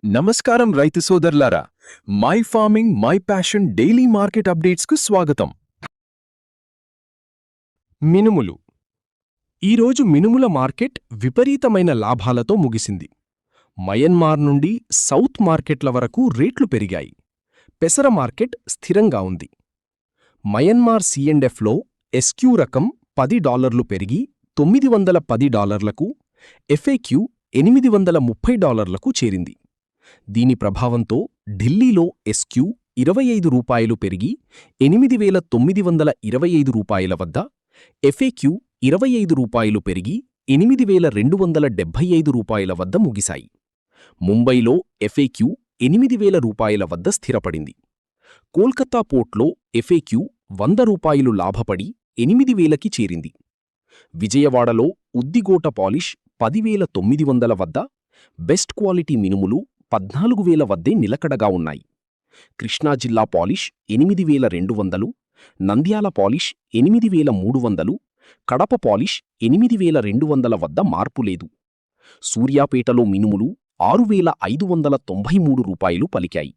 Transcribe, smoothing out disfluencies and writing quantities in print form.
నమస్కారం రైతు సోదరులారా, my farming my passion daily market అప్డేట్స్కు స్వాగతం. మినుములు. ఈరోజు మినుముల మార్కెట్ విపరీతమైన లాభాలతో ముగిసింది. మయన్మార్ నుండి సౌత్ మార్కెట్ల వరకు రేట్లు పెరిగాయి. పెసర మార్కెట్ స్థిరంగా ఉంది. మయన్మార్ సిఎండ్ఎఫ్లో ఎస్క్యూ రకం $10 పెరిగి $910లకు, ఎఫ్ఏక్యూ $830లకు చేరింది. దీని ప్రభావంతో ఢిల్లీలో ఎస్క్యూ $25 పెరిగి $8,925 వద్ద, ఎఫ్ఏక్యూ $25 పెరిగి $8,275 వద్ద ముగిశాయి. ముంబైలో ఎఫ్ఏక్యూ $8,000 వద్ద స్థిరపడింది. కోల్కతా పోర్ట్లో ఎఫ్ఏక్యూ $100 లాభపడి 8,000కి చేరింది. విజయవాడలో ఉద్దిగోట పాలిష్ 10,900 వద్ద, బెస్ట్ క్వాలిటీ మినుములు 14,000 వద్దే నిలకడగా ఉన్నాయి. కృష్ణా జిల్లా polish 8,200, Nandyal polish 8,300, Kadapa polish 8,200 వద్ద మార్పు లేదు. సూర్యాపేటలో మినుములు $6,593 పలికాయి.